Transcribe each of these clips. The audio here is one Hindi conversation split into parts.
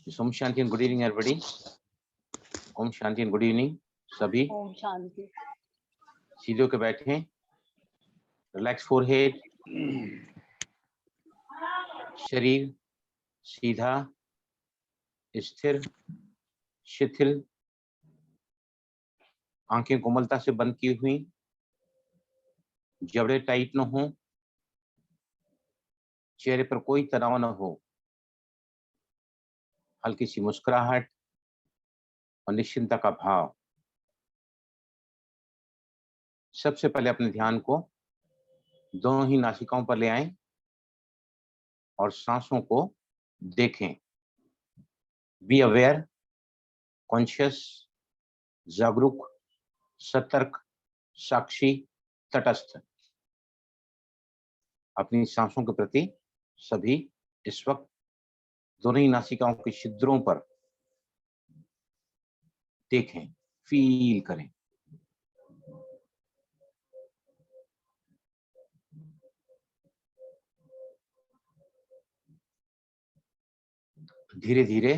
Om Shanti and good evening everybody. Om Shanti and good evening सभी। ओम शांति। सीधे होकर बैठें, रिलैक्स फोरहेड, शरीर सीधा स्थिर शिथिल, आंखें कोमलता से बंद की हुई, जबड़े टाइट न हो, चेहरे पर कोई तनाव न हो, हल्की सी मुस्कुराहट और निश्चिंतता का भाव। सबसे पहले अपने ध्यान को दोनों ही नासिकाओं पर ले आएं और सांसों को देखें। बी अवेयर, कॉन्शियस, जागरूक, सतर्क, साक्षी, तटस्थ। अपनी सांसों के प्रति सभी इस वक्त दोनों ही नासिकाओं के छिद्रों पर देखें, फील करें। धीरे धीरे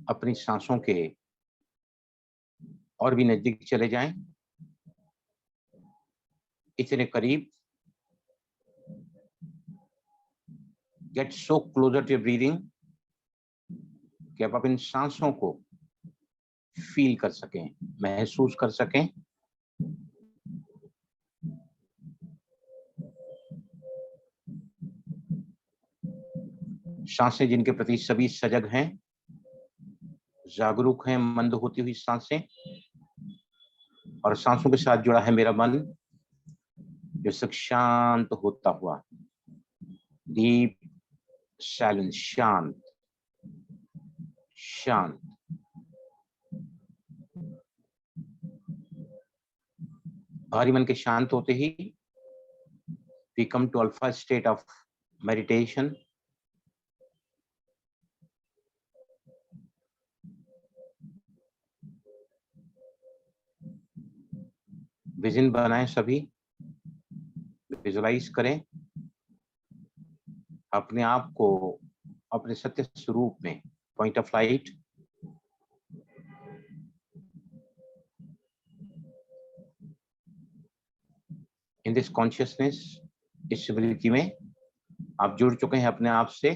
अपनी सांसों के और भी नजदीक चले जाएं, इतने करीब, get so closer to breathing कि आप अपनी सांसों को फील कर सकें, महसूस कर सकें। सांसें जिनके प्रति सभी सजग हैं, जागरूक हैं, मंद होती हुई सांसें, और सांसों के साथ जुड़ा है मेरा मन जो सब शांत होता हुआ, डीप साइलेंस, शांत शांत। भारी मन के शांत होते ही we come to alpha state of meditation. Vision बनाएं, सभी विजुलाइज करें अपने आप को अपने सत्य स्वरूप में, point of light. In this consciousness, इस स्मृति में आप जुड़ चुके हैं अपने आप से।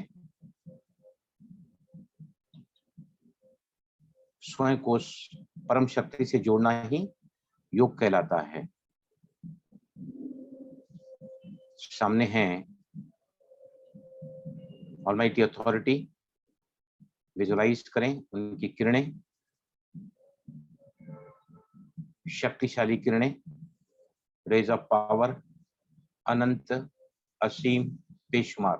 स्वयं को परम शक्ति से जोड़ना ही योग कहलाता है। सामने है ऑलमाइटी अथॉरिटी, विजुलाइज करें उनकी किरणें, शक्तिशाली किरणें, रेज ऑफ पावर, अनंत, असीम, बेशुमार।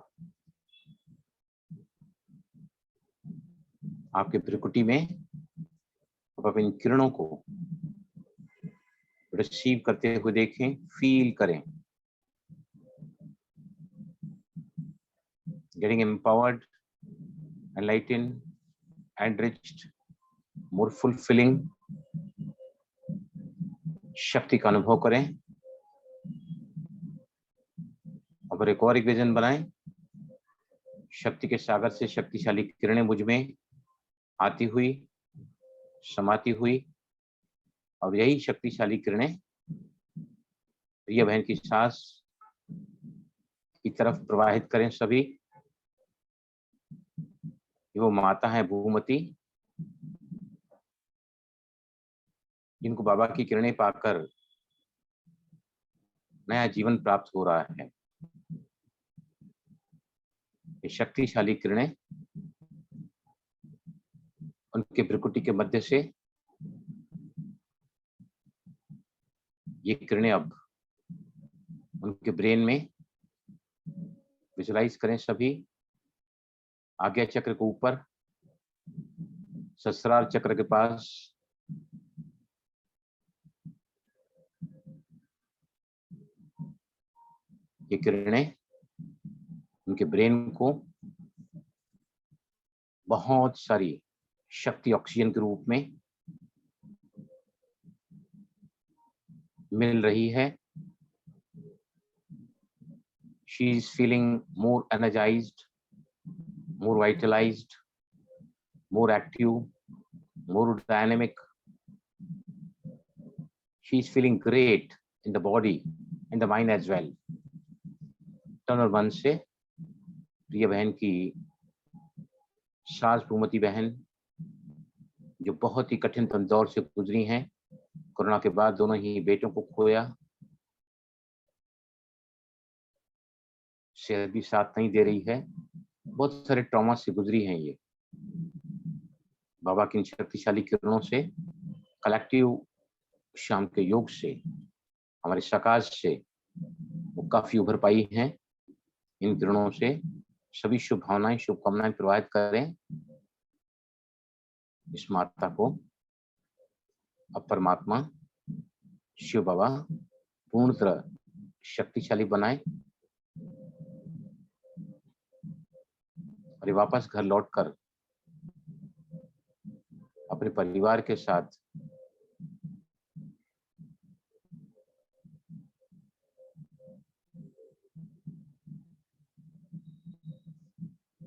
आपके त्रिकुटी में आप इन किरणों को रिसीव करते हुए देखें, फील करें। Getting empowered, enlightened, enriched, more fulfilling। शक्ति का अनुभव करें। और एक और विजन बनाएं, शक्ति के सागर से शक्तिशाली किरणें मुझ में आती हुई, समाती हुई, और यही शक्तिशाली किरणें प्रिय बहन की सांस की तरफ प्रवाहित करें सभी। वो माता है भूमती, जिनको बाबा की किरणें पाकर नया जीवन प्राप्त हो रहा है। ये शक्तिशाली किरणें उनके भ्रुकुटी के मध्य से, ये किरणें अब उनके ब्रेन में विजुलाइज करें सभी। आज्ञा चक्र के ऊपर, सहस्रार चक्र के पास, ये किरणें उनके ब्रेन को बहुत सारी शक्ति ऑक्सीजन के रूप में मिल रही है। She is feeling more energized, more vitalized, more active, more dynamic. She is feeling great in the body, in the mind as well. Turner 1 से प्रिय बहन की सास भूमती बहन जो बहुत ही कठिन दौर से गुजरी हैं, कोरोना के बाद दोनों ही बेटों को खोया, सेहत भी साथ नहीं दे रही है, बहुत सारे ट्रॉमा से गुजरी हैं ये। बाबा की शक्तिशाली किरणों से, कलेक्टिव शाम के योग से, हमारे सकाश से वो काफी उभर पाई हैं। इन किरणों से सभी शुभ भावनाएं, शुभकामनाएं प्रवाहित करें इस माता को। अब परमात्मा शिव बाबा पूर्णतः शक्तिशाली बनाए और वापस घर लौटकर अपने परिवार के साथ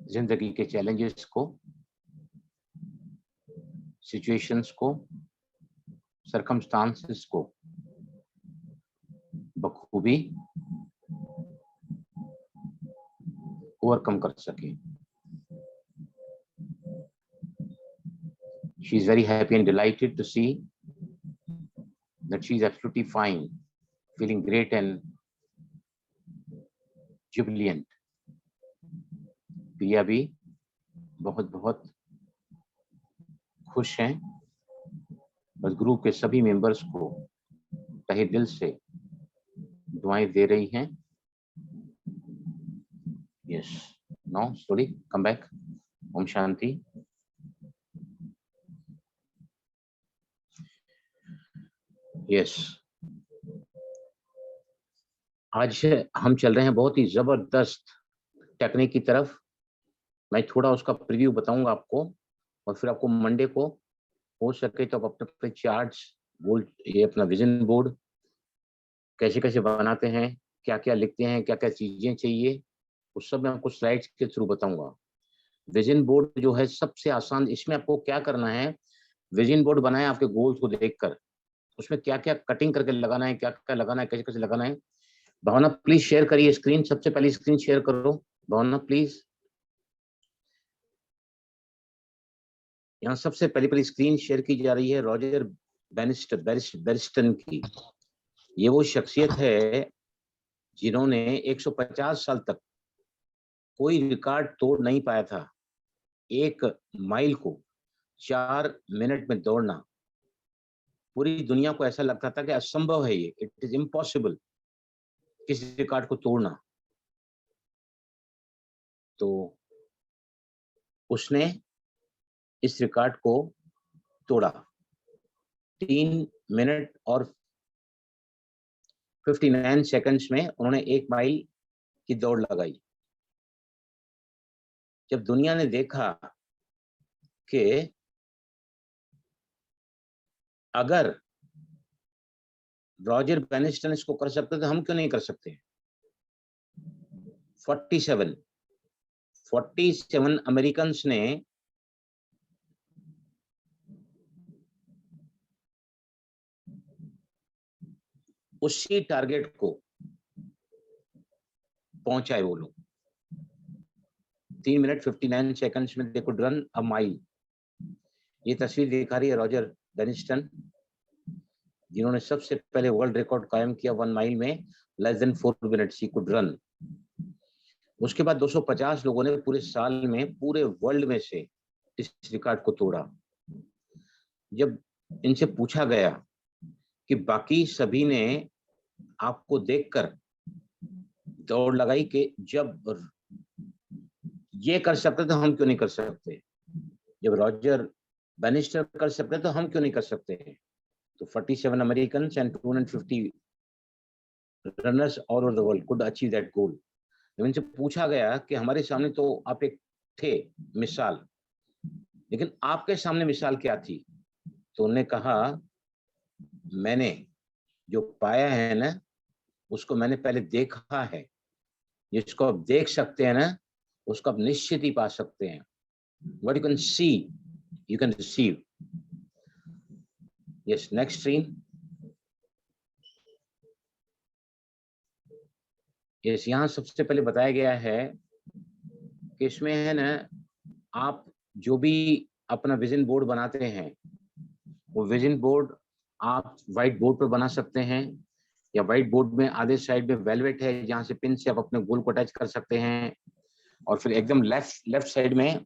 जिंदगी के चैलेंजेस को, सिचुएशंस को, सर्कमस्टांसेस को बखूबी ओवरकम कर सके। She is very happy and delighted to see that she is absolutely fine, feeling great and jubilant. प्रिया भी बहुत बहुत खुश हैं, बस ग्रुप के सभी मेंबर्स को तहे दिल से दुआएं दे रही हैं। Yes, no sorry, come back. ओम शांति। यस, आज हम चल रहे हैं बहुत ही जबरदस्त टेक्निक की तरफ। मैं थोड़ा उसका प्रीव्यू बताऊंगा आपको और फिर आपको मंडे को हो सके तो आप अपने अपने चार्ट्स, बोल ये अपना विजन बोर्ड कैसे कैसे बनाते हैं, क्या क्या लिखते हैं, क्या क्या चीजें चाहिए, उस सब मैं आपको स्लाइड्स के थ्रू बताऊंगा। विजन बोर्ड जो है सबसे आसान, इसमें आपको क्या करना है, विजन बोर्ड बनाए आपके गोल्स को देखकर, उसमें क्या क्या कटिंग करके लगाना है, क्या क्या लगाना है, कैसे कैसे लगाना है। भावना प्लीज शेयर करिए स्क्रीन, सबसे पहले स्क्रीन शेयर करो भावना प्लीज। यहाँ सबसे पहली स्क्रीन शेयर की जा रही है रॉजर बैरिस्टन की। ये वो शख्सियत है जिन्होंने 150 साल तक कोई रिकॉर्ड तोड़ नहीं पाया था। 1 माइल को 4 मिनट में दौड़ना, पूरी दुनिया को ऐसा लगता था कि असंभव है ये, इट इज इम्पॉसिबल किसी रिकॉर्ड को तोड़ना। तो उसने इस रिकॉर्ड को तोड़ा। 3 मिनट और 59 सेकंड्स में उन्होंने 1 माइल की दौड़ लगाई। जब दुनिया ने देखा कि अगर रॉजर बैनिस्टन इसको कर सकते तो हम क्यों नहीं कर सकते। 47 अमेरिकन ने उसी टारगेट को पहुंचाए वो लोग। 3 मिनट 59 सेकंड्स में they could run a mile. ये तस्वीर दिखा रही है रॉजर बैनिस्टन, जिन्होंने सबसे पहले वर्ल्ड रिकॉर्ड कायम किया 1 माइल में less than 4 minutes he could run. उसके बाद 250 लोगों ने पूरे साल में पूरे वर्ल्ड में से इस रिकॉर्ड को तोड़ा। जब इनसे पूछा गया कि बाकी सभी ने आपको देखकर दौड़ लगाई कि जब ये कर सकते तो हम क्यों नहीं कर सकते, जब रॉजर बैनिस्टर कर सकते तो हम क्यों नहीं कर सकते। तो 47 American and 250 runners all over the world could achieve that goal. जब इनसे पूछा गया कि हमारे सामने तो आप एक थे मिसाल, लेकिन आपके सामने मिसाल क्या थी, तो उन्होंने कहा मैंने जो पाया है ना उसको मैंने पहले देखा है, जिसको आप देख सकते हैं ना उसको आप निश्चित ही पा सकते हैं। What you can see you can receive. Yes, next screen. yes, यहाँ सबसे पहले बताया गया है कि इसमें है ना, आप जो भी अपना विजन बोर्ड बनाते हैं, वो विजन बोर्ड आप व्हाइट बोर्ड पर बना सकते हैं, या व्हाइट बोर्ड में आधे साइड में वेलवेट है जहाँ से पिन से आप अपने गोल को अटैच कर सकते हैं, और फिर एकदम लेफ्ट साइड में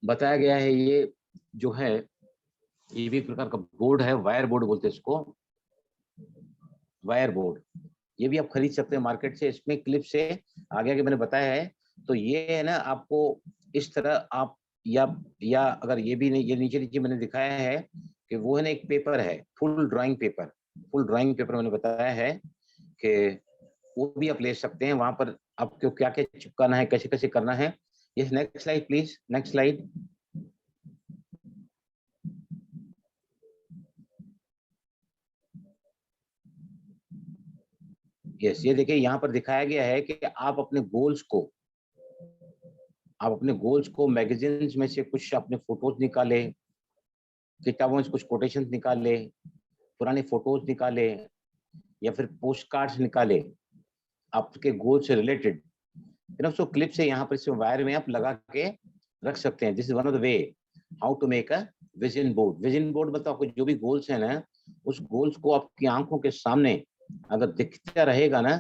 बताया गया है ये जो है, ये भी प्रकार का बोर्ड है, वायर बोर्ड बोलते हैं इसको, वायर बोर्ड। ये भी आप खरीद सकते हैं मार्केट से, इसमें क्लिप से आगे आगे मैंने बताया है। तो ये है ना, आपको इस तरह आप या अगर ये भी नहीं, ये नीचे मैंने दिखाया है कि वो है ना, एक पेपर है, फुल ड्राइंग पेपर मैंने बताया है कि वो भी आप ले सकते हैं। वहां पर आपको क्या क्या चिपकाना है, कैसे कैसे करना है। ये next slide please, next slide. Yes, ये देखिए यहाँ पर दिखाया गया है कि आप अपने गोल्स को मैगजीन्स में से कुछ अपने फोटोज निकाले, किताबों से कुछ कोटेशन निकाले, पुराने फोटोज निकाले, या फिर पोस्ट कार्ड्स निकाले आपके गोल से रिलेटेड, फिर उसको क्लिप से यहाँ पर इस वायर में आप लगा के रख सकते हैं। This is one of the way how to make a vision board. Vision board मतलब आपको जो भी गोल्स है ना, उस गोल्स को आपकी आंखों के सामने अगर दिखता रहेगा ना,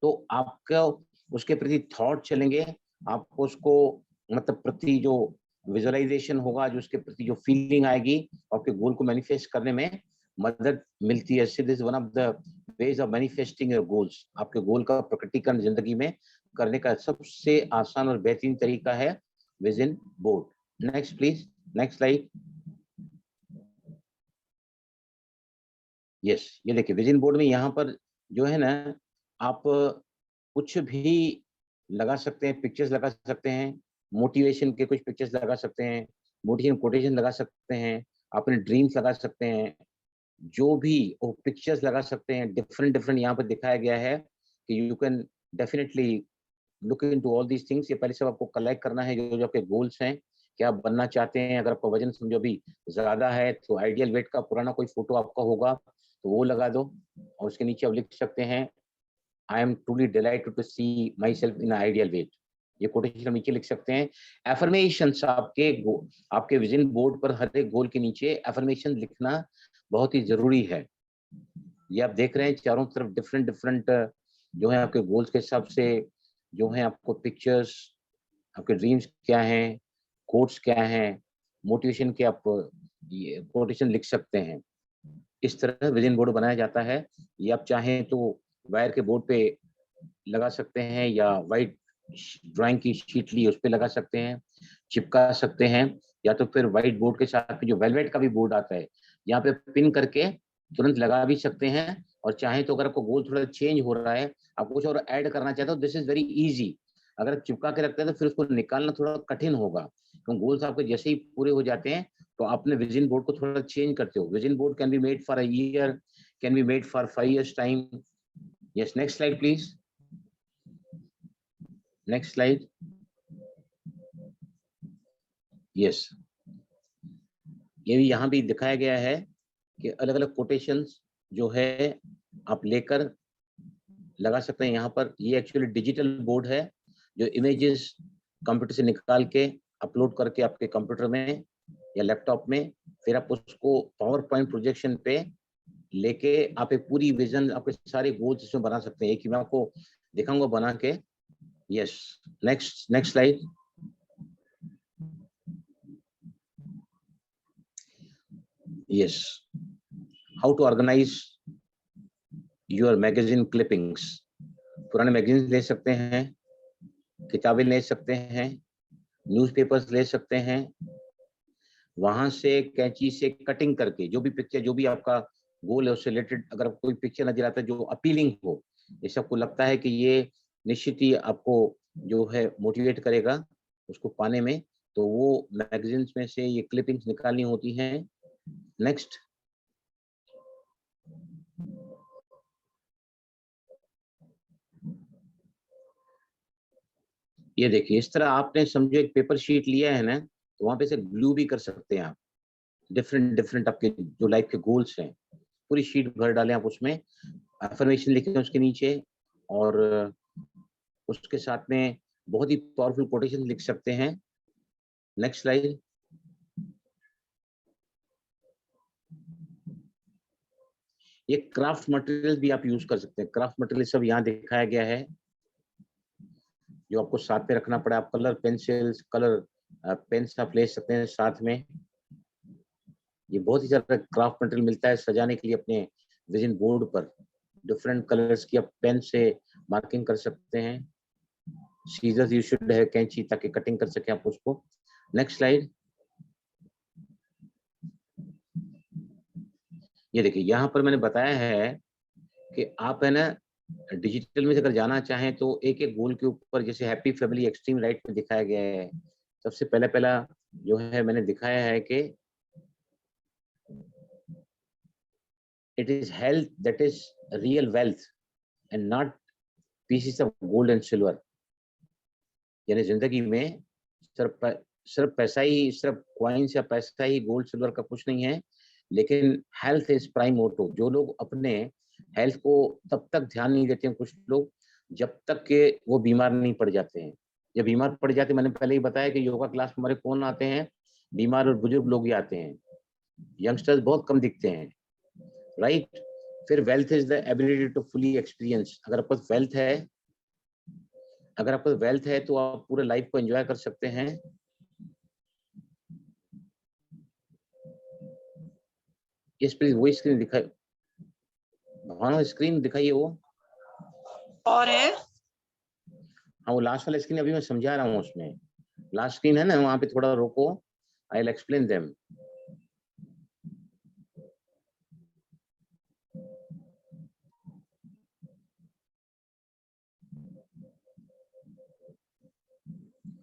तो आपका उसके प्रति थॉट चलेंगे, आपको उसको मतलब प्रति जो विजुअलाइजेशन होगा, जो उसके प्रति जो फीलिंग आएगी, आपके गोल को मैनिफेस्ट करने में मदद मिलती है। This is one of the ways of manifesting your goals. आपके गोल का प्रकटीकरण जिंदगी में करने का सबसे आसान और बेहतरीन तरीका है vision board. Next please, next slide. Yes, ये देखिए विजन बोर्ड में यहाँ पर जो है ना, आप कुछ भी लगा सकते हैं, पिक्चर्स लगा सकते हैं, मोटिवेशन के कुछ पिक्चर्स लगा सकते हैं, मोटिवेशन कोटेशन लगा सकते हैं, अपने ड्रीम्स लगा सकते हैं, जो भी वो पिक्चर्स लगा सकते हैं। डिफरेंट डिफरेंट यहाँ पर दिखाया गया है कि you can definitely look into all these things. ये पहले सब आपको कलेक्ट करना है, जो जो आपके गोल्स हैं, क्या आप बनना चाहते हैं। अगर आपका वजन समझो भी ज्यादा है, तो आइडियल वेट का पुराना कोई फोटो आपका होगा तो वो लगा दो, और उसके नीचे आप लिख सकते हैं, I am truly delighted to see myself in ideal weight. ये कोटेशन नीचे लिख सकते हैं। एफर्मेशंस आपके विजन बोर्ड पर हर एक गोल के नीचे एफर्मेशन लिखना बहुत ही जरूरी है। ये आप देख रहे हैं चारों तरफ डिफरेंट डिफरेंट जो है आपके गोल्स के हिसाब से जो है आपको पिक्चर्स, आपके ड्रीम्स क्या हैं, कोट्स क्या हैं, मोटिवेशन के आप ये कोटेशन लिख सकते हैं। इस तरह विजन बोर्ड बनाया जाता है। ये आप चाहें तो वायर के बोर्ड पे लगा सकते हैं, या वाइट ड्राइंग की शीट ली उस पे लगा सकते हैं, चिपका सकते हैं, या तो फिर व्हाइट बोर्ड के साथ जो वेलवेट का भी बोर्ड आता है, यहाँ पे पिन करके तुरंत लगा भी सकते हैं। और चाहे तो अगर आपको गोल थोड़ा चेंज हो रहा है, आप कुछ और ऐड करना चाहते हो, दिस इज वेरी इजी। अगर चिपका के रखते हैं तो फिर उसको निकालना थोड़ा कठिन होगा, क्योंकि गोल्स आपके जैसे ही पूरे हो जाते हैं तो आपने विजन बोर्ड को थोड़ा चेंज करते हो। Vision board can be made for a year, can be made for 5 years time. Yes, next slide please, next slide. Yes, ये भी यहाँ भी दिखाया गया है कि अलग अलग कोटेशंस जो है आप लेकर लगा सकते हैं यहाँ पर। ये एक्चुअली डिजिटल बोर्ड है, जो इमेजेस कंप्यूटर से निकाल के अपलोड करके आपके कंप्यूटर में या लैपटॉप में, फिर आप उसको पावर पॉइंट प्रोजेक्शन पे लेके आप एक पूरी विजन, आपके सारे गोल्स इसमें बना सकते हैं। एक ही मैं आपको दिखाऊंगा बना के। Yes, next slide. Yes, how to organise your magazine clippings. पुराने मैगजीन ले सकते हैं, किताबें ले सकते हैं, न्यूज़पेपर्स ले सकते हैं, वहां से कैंची से कटिंग करके जो भी पिक्चर, जो भी आपका गोल है उससे रिलेटेड, अगर कोई पिक्चर नजर आता है जो अपीलिंग हो, जैसे आपको लगता है कि ये निश्चित ही आपको जो है मोटिवेट करेगा उसको पाने में, तो वो मैगजीन्स में से ये क्लिपिंग्स निकालनी होती हैं। नेक्स्ट, ये देखिए इस तरह आपने समझो एक पेपर शीट लिया है ना, तो वहां पे से ग्लू भी कर सकते हैं आप। डिफरेंट आपके जो लाइफ के गोल्स हैं, पूरी शीट भर डालें आप उसमें, अफर्मेशन लिखें उसके नीचे, और उसके साथ में बहुत ही पावरफुल कोटेशन लिख सकते हैं। Next slide. ये क्राफ्ट मटेरियल भी आप यूज कर सकते हैं। क्राफ्ट मटेरियल सब यहाँ दिखाया गया है, जो आपको साथ में रखना पड़ा। आप कलर पेंसिल्स, कलर पेन्स आप ले सकते हैं साथ में। ये बहुत ही ज्यादा क्राफ्ट मटेरियल मिलता है सजाने के लिए अपने विजन बोर्ड पर। डिफरेंट कलर्स की आप पेन से मार्किंग कर सकते हैं। सीजर्स यू शुड है, कैंची, ताकि कटिंग कर सके आप उसको। Next slide. ये देखिए, यहाँ पर मैंने बताया है कि आप है ना डिजिटल में अगर जाना चाहें तो एक एक गोल के ऊपर, जैसे हैप्पी फैमिली एक्सट्रीम राइट में दिखाया गया है। सबसे पहला जो है मैंने दिखाया है कि it is health that is real wealth and not pieces of gold and silver. यानी जिंदगी में सिर्फ पैसा ही, सिर्फ कॉइन्स या पैसा ही, गोल्ड सिल्वर का कुछ नहीं है, लेकिन हेल्थ इज प्राइम मोटो। जो लोग अपने हेल्थ को तब तक ध्यान नहीं देते हैं कुछ लोग, जब तक के वो बीमार नहीं पड़ जाते हैं। जब बीमार पड़ जाते हैं, मैंने पहले ही बताया कि योगा क्लास में हमारे कौन आते हैं, बीमार और बुजुर्ग लोग ही आते हैं। यंगस्टर्स बहुत कम दिखते हैं, राइट। फिर wealth is the ability to fully experience. अगर आपके पास वेल्थ है तो आप पूरे लाइफ को एंजॉय कर सकते हैं। इस प्लीज वही स्क्रीन दिखाई, हाँ स्क्रीन दिखाइए वो। और है, हाँ वो लास्ट वाला स्क्रीन अभी मैं समझा रहा हूँ, उसमें लास्ट स्क्रीन है ना, वहां पे थोड़ा रोको, आई विल एक्सप्लेन देम।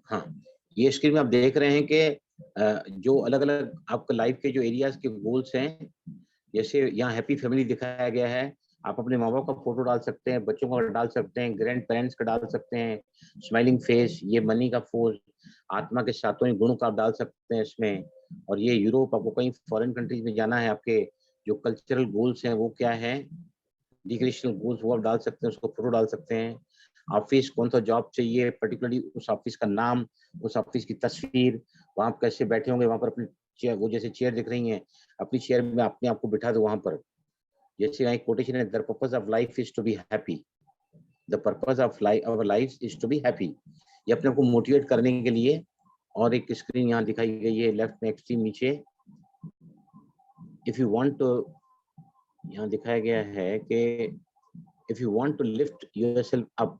हाँ, ये स्क्रीन में आप देख रहे हैं कि जो अलग अलग आपके लाइफ के जो एरियाज के गोल्स हैं, जैसे यहाँ हैप्पी फैमिली दिखाया गया है। आप अपने माँ बाप का फोटो डाल सकते हैं, बच्चों का डाल सकते हैं, ग्रैंड पेरेंट्स का डाल सकते हैं, स्माइलिंग फेस, ये मनी का फोज, आत्मा के सातों ही गुणों का आप डाल सकते हैं इसमें। और ये यूरोप, आपको कहीं फॉरेन कंट्रीज में जाना है, आपके जो कल्चरल गोल्स हैं वो क्या है, डिक्रेशनल गोल्स वो आप डाल सकते हैं, उसको फोटो डाल सकते हैं। ऑफिस, कौन सा जॉब चाहिए पर्टिकुलरली, उस ऑफिस का नाम, उस ऑफिस की तस्वीर, वहां कैसे बैठे होंगे, वहां पर अपनी चेयर, वो जैसे चेयर दिख रही है, अपनी चेयर में अपने आप को बिठा दो वहां पर। जैसे यहाँ कोटेशन है, the purpose of life is to be happy, the purpose of our life is to be happy. ये अपने को मोटिवेट करने के लिए। और एक स्क्रीन यहाँ दिखाई गई है लेफ्ट में एक्सट्रीम नीचे, इफ यू वांट टू, यहाँ दिखाया गया है कि if you want to lift yourself up,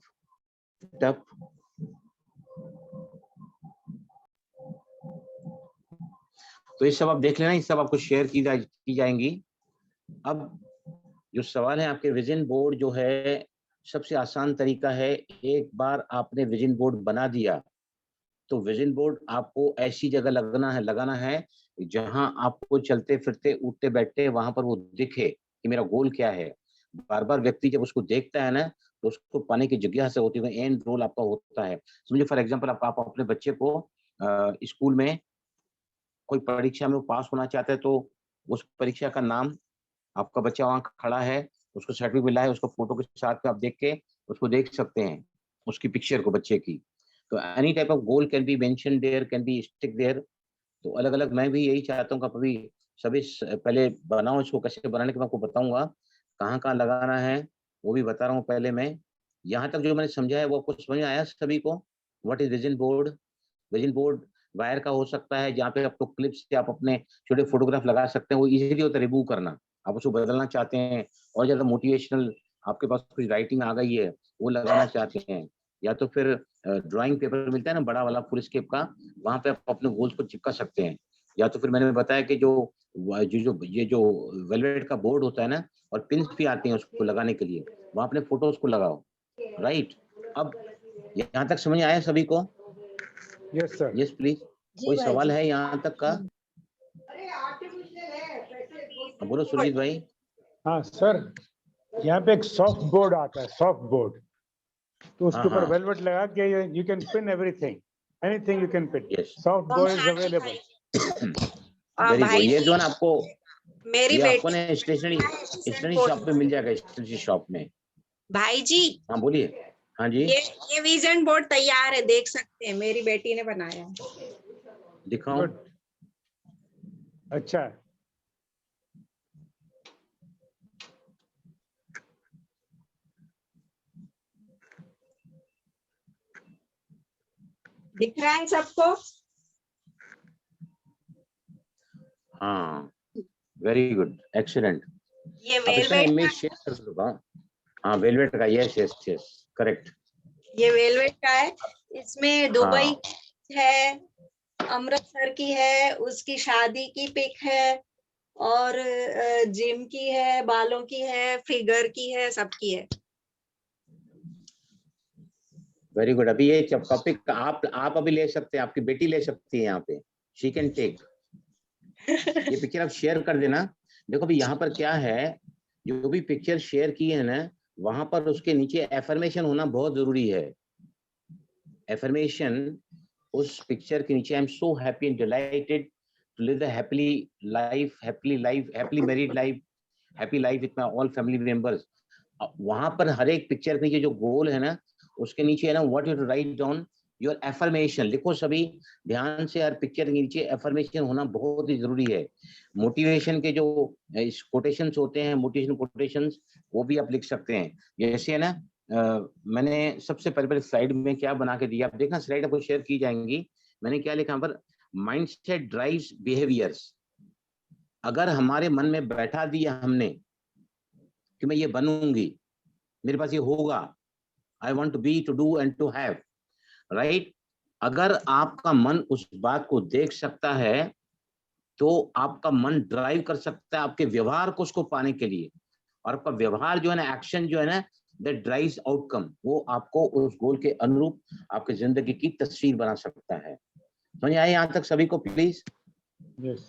तो ये सब आप देख लेना, ये सब आपको शेयर की जाएंगी। अब जो सवाल है, आपके विजन बोर्ड जो है, सबसे आसान तरीका है, एक बार आपने विजन बोर्ड बना दिया तो विजन बोर्ड आपको ऐसी जगह लगाना है जहां आपको चलते फिरते, उठते बैठते वहां पर वो दिखे कि मेरा गोल क्या है। बार बार व्यक्ति जब उसको देखता है ना, तो उसको पाने की जिज्ञासा होती है, एंड रोल आपका होता है। समझिए फॉर एग्जांपल, आप अपने बच्चे को स्कूल में कोई परीक्षा में पास होना चाहते हैं, तो उस परीक्षा का नाम, आपका बच्चा वहां खड़ा है, उसको सर्टिफिकेट मिला है, उसको फोटो के साथ में आप देख के उसको देख सकते हैं, उसकी पिक्चर को, बच्चे की। तो any type of goal can be mention there, can be stick there. तो अलग अलग, मैं भी यही चाहता हूँ कि अभी सभी पहले बनाओ इसको, कैसे बनाने के मैं आपको बताऊंगा, कहाँ कहाँ लगाना है वो भी बता रहा हूँ। पहले मैं यहाँ तक जो मैंने समझा है वो आपको समझ में आया सभी को? What is vision board? Vision board wire का हो सकता है, जहाँ पे आपको क्लिप्स से आप अपने छोटे फोटोग्राफ लगा सकते हैं, वो इजीली होता है रिमूव करना। आप उसको बदलना चाहते हैं और ज्यादा मोटिवेशनल, आपके पास कुछ राइटिंग आ गई है वो लगाना चाहते हैं, या तो फिर ड्राइंग पेपर मिलता है ना बड़ा वाला फुल स्केप का, वहां पे आप अपने गोल्स को चिपका सकते हैं। या तो फिर मैंने बताया कि जो वेलवेट का बोर्ड होता है ना, और पिन्स भी आते हैं उसको लगाने के लिए, वहां अपने फोटोज को लगाओ, राइट। अब यहाँ तक समझ आया सभी को? Yes sir. Yes please. कोई सवाल है यहाँ तक का? बोलो सुरजीत भाई। हाँ सर, यहाँ पे एक सॉफ्ट बोर्ड आता है, सॉफ्ट बोर्ड, तो उसके ऊपर वेलवेट लगा के you can pin everything. Anything you can pick. Yes. Soft कौन go is सा available. Very good. भाई ये जो है ना जी, आपको, मेरी ये आपको बेटी ना स्टेशनरी शॉप पे मिल जाएगा, स्टेशनरी शॉप में। भाई जी, हाँ बोलिए। हाँ जी, ये विजन बोर्ड तैयार है, देख सकते हैं, मेरी बेटी ने बनाया है। दिखाओ। Good. अच्छा है। दिख रहा है सबको? हाँ वेरी गुड, एक्सीलेंट। ये अब इसका वेलवेट इमेज शेयर कर दूंगा। हाँ वेलवेट का, यस यस यस करेक्ट। ये वेलवेट का है। इसमें दुबई हाँ है, अमृतसर की है, उसकी शादी की पिक है, और जिम की है, बालों की है, फिगर की है, सबकी है। Very good. अभी ये टॉपिक आप अभी ले सकते हैं, आपकी बेटी ले सकती है यहाँ पे, शी कैन टेक। ये पिक्चर आप शेयर कर देना। देखो अभी यहाँ पर क्या है, जो भी पिक्चर शेयर की है ना, वहां पर उसके नीचे एफर्मेशन होना बहुत जरूरी है। एफर्मेशन उस पिक्चर के नीचे, I am so happy and delighted to live the happy married life, happy life with my all family members. वहां पर हर एक पिक्चर के नीचे जो गोल है ना, उसके नीचे है ना, what you write down your affirmation, लिखो सभी ध्यान से। हर पिक्चर के नीचे एफर्मेशन होना बहुत ही जरूरी है। मोटिवेशन के जो कोटेशंस होते हैं, मोटिवेशन कोटेशंस, वो भी आप लिख सकते हैं। जैसे है ना, मैंने सबसे पहले स्लाइड में क्या बना के दिया, आप देखना, स्लाइड आपको शेयर की जाएंगी। मैंने क्या लिखा यहाँ पर, माइंडसेट ड्राइव्स बिहेवियर्स। अगर हमारे मन में बैठा दिया हमने कि मैं ये बनूंगी, मेरे पास ये होगा, I want to be, to do and to have, right. अगर आपका मन उस बात को देख सकता है तो आपका मन ड्राइव कर सकता है आपके व्यवहार को उसको पाने के लिए, और आपका व्यवहार जो है ना, एक्शन जो है ना, दैट ड्राइव्स आउटकम, वो आपको उस गोल के अनुरूप आपकी जिंदगी की तस्वीर बना सकता है। समझ आए यहाँ तक सभी को please? Yes.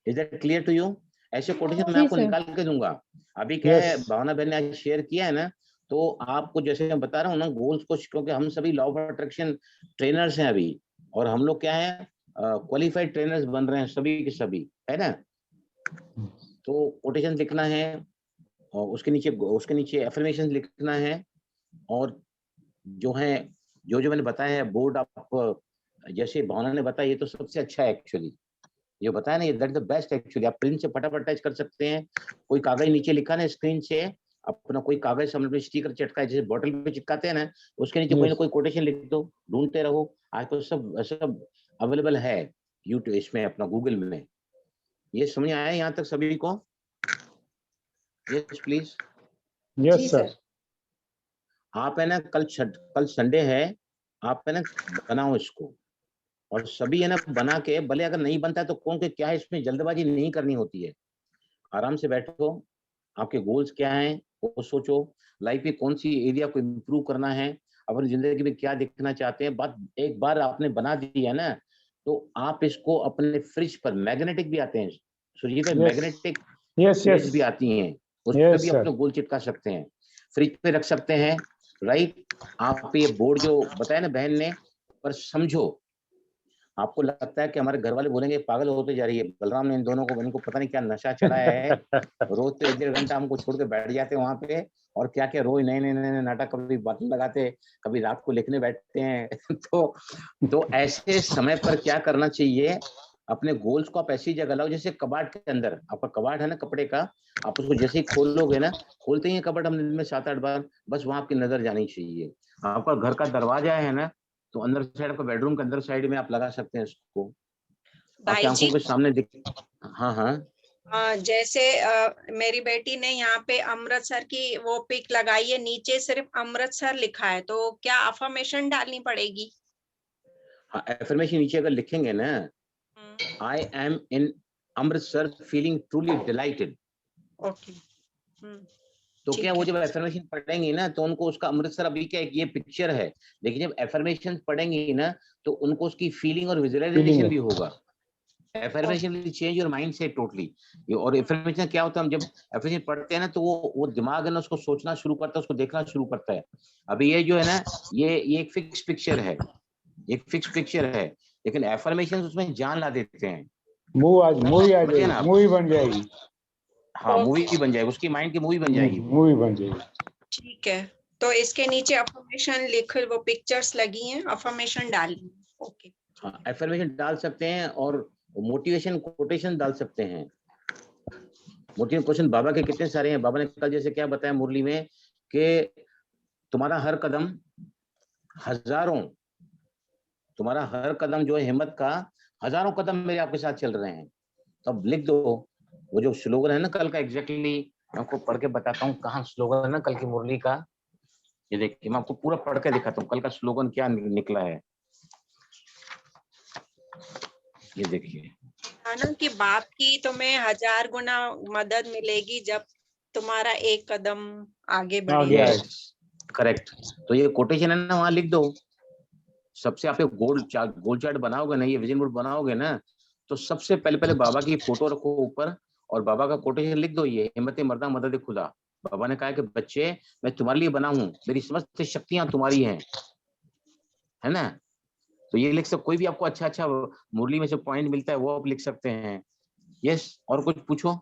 Is that clear to you? ऐसे कोटेशन मैं आपको निकाल के दूंगा। अभी क्या है, भावना बहन ने आज शेयर किया है ना, तो आपको जैसे मैं बता रहा हूँ ना गोल्स को, क्योंकि हम सभी लॉ ऑफ अट्रैक्शन ट्रेनर्स हैं अभी, और हम लोग क्या है, क्वालिफाइड ट्रेनर्स बन रहे हैं सभी के सभी, है ना। तो कोटेशन लिखना है, और उसके नीचे एफर्मेशन लिखना है, और जो है जो मैंने बताया है बोर्ड, आप जैसे भावना ने बताया, ये तो सबसे अच्छा है एक्चुअली, ये बताया ना, ये दैट द बेस्ट एक्चुअली। आप प्रिंट से फटाफट अटैच कर सकते हैं। कोई कागज नीचे लिखा ना स्क्रीन से, अपना कोई कागज सामने स्टिकर चिटका है, जैसे बॉटल पे चिपकाते हैं ना, उसके नीचे कोई ना कोई कोटेशन लिख दो, ढूंढते रहो। आज तो सब अवेलेबल है यूट्यूब, इसमें अपना गूगल में। ये समझ आया यहाँ तक सभी को? Yes please. Yes, sir. आप है ना, कल संडे है, आप है ना बनाओ इसको, और सभी है ना बना के, भले अगर नहीं बनता है तो कौन के क्या है, इसमें जल्दबाजी नहीं करनी होती है। आराम से बैठो, आपके गोल्स क्या हैं वो सोचो, लाइफ में कौन सी एरिया को इम्प्रूव करना है, अपनी जिंदगी में क्या देखना चाहते हैं। बात एक बार आपने बना दी है ना, तो आप इसको अपने फ्रिज पर, मैग्नेटिक भी आते हैं सुरजीत भाई, मैग्नेटिक Yes, प्लेट्स yes. भी आती हैं, उस पर Yes, भी sir. अपने गोल चिपका सकते हैं, फ्रिज पे रख सकते हैं, राइट। आप ये बोर्ड जो बताया ना बहन ने, पर समझो, आपको लगता है कि हमारे घर वाले बोलेंगे पागल होते जा रही है, बलराम ने इन दोनों को, इनको पता नहीं क्या नशा चढ़ाया है, रोज तो 1-1.5 घंटा हमको छोड़ के बैठ जाते हैं वहां पे, और क्या क्या रोज नए नए नाटक, कभी बातें लगाते, कभी रात को लिखने बैठते हैं। तो ऐसे समय पर क्या करना चाहिए, अपने गोल्स को आप ऐसी जगह लाओ, जैसे कबाड़ के अंदर, आपका कबाड़ है ना कपड़े का, आप उसको जैसे ही खोलोगे ना, खोलते ही कबाड़ हम दिन में 7-8 बार, बस वहां आपकी नजर जानी चाहिए। आपका घर का दरवाजा है ना, तो अंदर साइड, आपका बेडरूम के अंदर साइड में आप लगा सकते हैं इसको, आपकी भाई आंखों जी, के सामने दिख। हाँ हाँ जैसे मेरी बेटी ने यहाँ पे अमृतसर की वो पिक लगाई है, नीचे सिर्फ अमृतसर लिखा है, तो क्या अफर्मेशन डालनी पड़ेगी? हाँ, एफर्मेशन नीचे अगर लिखेंगे ना, I am in Amritsar feeling truly dilated, okay, तो क्या ठीक वो है। जब एफर्मेशन पढ़ेंगी ना, तो उनको उसका अमृतसर, अभी क्या ये पिक्चर है, लेकिन जब एफर्मेशन पढ़ेंगी ना, तो उनको उसकी फीलिंग और विजुअलाइजेशन भी होगा। Affirmation will change your mind set totally. और एफर्मेशन क्या होता है, हम जब एफर्मेशन पढ़ते हैं ना, तो वो दिमाग है ना, उसको सोचना शुरू करता है, उसको देखना शुरू करता है। अभी ये जो है ना, ये एक फिक्स पिक्चर है, एक फिक्स पिक्चर है, लेकिन एफर्मेशन उसमें जान ला देते हैं। मूवी आ समझे ना जाएगी, आप? मूवी बन जाएगी। हाँ, मूवी बन जाएगी, उसकी माइंड की मूवी बन जाएगी। मूवी बन जाएगी। ठीक है, तो इसके नीचे अफर्मेशन लिख, वो पिक्चर्स लगी हैं, अफर्मेशन डाली। ओके, हाँ, एफर्मेशन डाल सकते हैं और मोटिवेशन कोटेशन डाल सकते हैं। मोटिवेशन क्वेश्चन बाबा के कितने सारे हैं। बाबा ने कल जैसे क्या बताया मुरली में कि तुम्हारा हर कदम हजारों, तुम्हारा हर कदम जो है हिम्मत का हजारों कदम मेरे आपके साथ चल रहे हैं। तो अब लिख दो वो जो स्लोगन है ना कल का, एग्जैक्टली मैं आपको पढ़ के बताता हूँ कहाँ स्लोगन है ना कल की मुरली का। ये देखिए मैं आपको पूरा पढ़ के दिखाता हूँ कल का स्लोगन क्या निकला है। ये देखिए, है ना कि बाप की तुम्हें 1000 गुना मदद मिलेगी जब तुम्हारा एक कदम आगे बढ़ेगा। Yes correct. तो ये कोटेशन है ना, वहां लिख दो। सबसे आप गोल चार्ट बनाओगे ना, ये विजन बोर्ड बनाओगे ना, तो सबसे पहले बाबा की फोटो रखो ऊपर और बाबा का कोटेशन लिख दो, ये हिम्मत मर्दा मदद खुदा। बाबा ने कहा कि बच्चे मैं तुम्हारे लिए बना हूं, मेरी समस्त शक्तियां तुम्हारी हैं, है ना। तो ये लिख सकते, कोई भी आपको अच्छा मुरली में से पॉइंट मिलता है वो आप लिख सकते हैं। यस, और कुछ पूछो।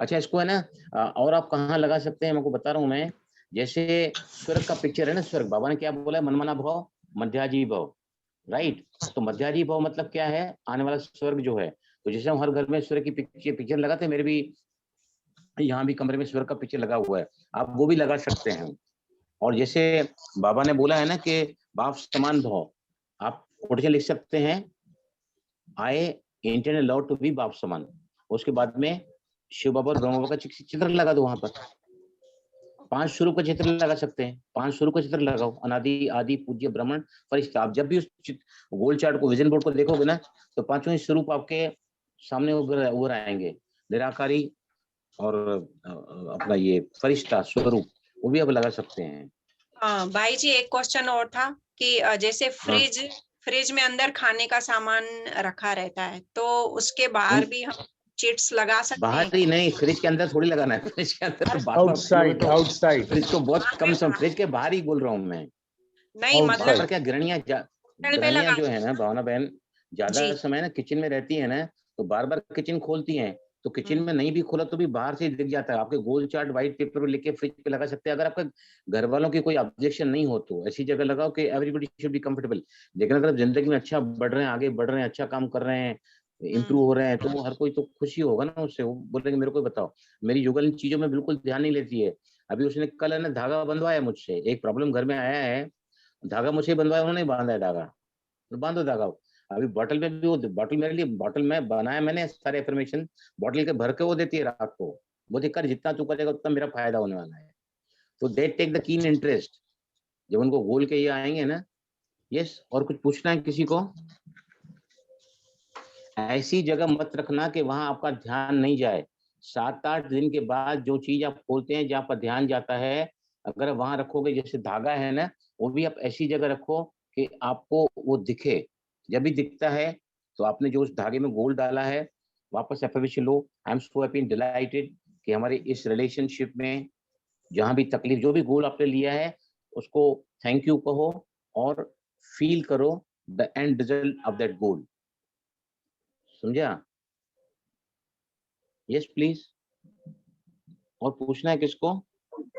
अच्छा इसको है ना और आप कहाँ लगा सकते हैं, मैं आपको बता रहा हूँ मैं। जैसे स्वर्ग का पिक्चर है ना, स्वर्ग बाबा ने क्या बोला है, मनमना भव मध्याजी भव, राइट। तो मध्याजी भव मतलब क्या है, आने वाला स्वर्ग जो है। तो जैसे हम हर घर में स्वर्ग की पिक्चर लगाते हैं, मेरे भी यहाँ भी कमरे में स्वर्ग का पिक्चर लगा हुआ है, आप वो भी लगा सकते हैं। और जैसे बाबा ने बोला है ना कि बाप समान भव, आप कोटेशन लिख सकते हैं, I intend love to be बाप समान। उसके बाद में शिव बाबा और ब्रह्म बाबा का चित्र लगा दो वहां पर। 5 स्वरूप का चित्र लगा सकते हैं, 5 स्वरूप का चित्र लगाओ, अनादि आदि पूज्य ब्राह्मण फरिश्ता। आप जब भी उस गोल चार्ट को विजन बोर्ड को देखोगे ना, तो 5 स्वरूप आपके सामने उभर आएंगे, निराकारी और अपना ये फरिश्ता स्वरूप, वो भी आप लगा सकते हैं। हाँ भाई जी, एक क्वेश्चन और था कि जैसे हाँ। फ्रिज में अंदर खाने का सामान रखा रहता है, तो उसके बाहर भी हम चिट्स लगा सकते बाहर हैं? ही नहीं, फ्रिज के अंदर थोड़ी लगाना है, फ्रिज के अंदर बार बार खोलोगे तो आउटसाइड फ्रिज को बहुत कम समय, फ्रिज के बाहर ही बोल रहा हूँ मैं। नहीं, वहां पर मतलब क्या होटल पे गृहणियां लगा जो है ना भावना बहन, ज्यादा जी। समय ना किचन में रहती है ना, तो बार बार किचन खोलती हैं, तो किचन में नहीं भी खोला तो भी बाहर से दिख जाता है। आपके गोल चार्ट व्हाइट पेपर पे लिख के फ्रिज पे लगा सकते हैं, अगर आपका घर वालों की कोई ऑब्जेक्शन नहीं हो तो ऐसी जगह लगाओ कि एवरीबॉडी शुड बी कंफर्टेबल। लेकिन अगर आप जिंदगी में अच्छा बढ़ रहे हैं, आगे बढ़ रहे हैं, अच्छा काम कर रहे हैं, इम्प्रूव हो रहे हैं, तो हर कोई तो खुशी होगा ना उससे। वो बोलेंगे मेरे को बताओ, मेरी युगल इन चीजों में बिल्कुल ध्यान नहीं लेती है। अभी उसने कल है ना धागा बंधवाया मुझसे, एक प्रॉब्लम घर में आया है, धागा मुझे बंधवाया, उन्होंने बांधा है धागा, तो बांधो धागा। अभी बॉटल में भी वो बॉटल मेरे लिए, बॉटल में बनाया मैंने सारे इन्फॉर्मेशन, बॉटल के भर के वो देती है रात को, वो कर जितना तू करेगा उतना मेरा फायदा होने वाला है। तो they take the keen interest जब उनको गोल के ये आएंगे ना। यस, और कुछ पूछना है किसी को? ऐसी जगह मत रखना कि वहां आपका ध्यान नहीं जाए। 7-8 दिन के बाद जो चीज आप खोलते हैं जहाँ पर ध्यान जाता है, अगर वहां रखोगे, जैसे धागा है ना, वो भी आप ऐसी जगह रखो कि आपको वो दिखे। जब भी दिखता है तो आपने जो उस धागे में गोल डाला है, वापस affirmation low, I am so happy and dilated कि हमारे इस रिलेशनशिप में जहां भी तकलीफ, जो भी गोल आपने लिया है, उसको थैंक यू कहो और फील करो the end result of that goal. समझा? Yes please. और पूछना है किसको?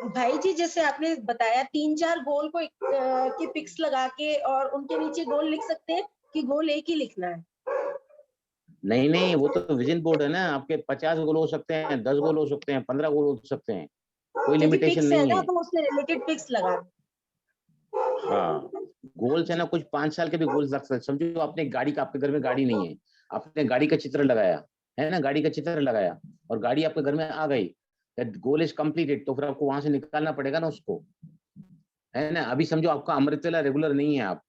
भाई जी, जैसे आपने बताया 3-4 गोल को की पिक्स लगा के और उनके नीचे गोल लिख सकते हैं कि गोल एक ही लिखना है? नहीं नहीं, वो तो विजन बोर्ड है ना, आपके 50 गोल हो सकते हैं, 10 गोल हो सकते हैं, 15 गोल हो सकते हैं, कोई क्योंकि लिमिटेशन पिक्स है नहीं ना, है। तो उससे रिलेटेड पिक्स लगा। हाँ, गोल्स है ना, कुछ 5 साल के भी गोल्स लग सकते हैं। समझो आपने गाड़ी का, आपके घर में गाड़ी नहीं है, आपने गाड़ी का चित्र लगाया है ना, गाड़ी का चित्र लगाया और गाड़ी आपके घर में आ गई, गोल इज कंप्लीटेड, तो फिर आपको वहां से निकालना पड़ेगा ना उसको, है ना। अभी समझो आपका अमृतवेला रेगुलर नहीं है आप,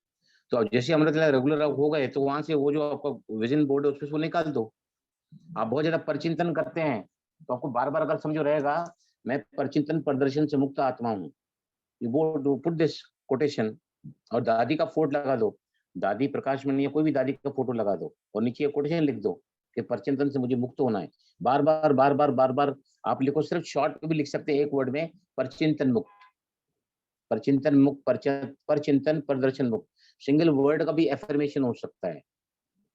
तो जैसे अमृतवेला रेगुलर हो गए, तो वहां से वो जो आपका विजन बोर्ड है उसको उसको निकाल दो। आप बहुत ज्यादा परचिंतन करते हैं तो आपको बार बार अगर समझो रहेगा, मैं परचिंतन प्रदर्शन से मुक्त आत्मा हूँ, यू वो पुट दिस कोटेशन। और दादी का फोटो लगा दो, दादी प्रकाश मणि या कोई भी दादी का फोटो लगा दो और नीचे कोटेशन लिख दो कि परचिंतन से मुझे मुक्त होना है। बार बार बार बार बार बार आप लिखो, सिर्फ शॉर्ट में भी लिख सकते हैं एक वर्ड में, परचिंतन मुक्त, परचिंतन मुक्त, परचिंतन प्रदर्शन मुक्त। सिंगल वर्ड का भी एफर्मेशन हो सकता है।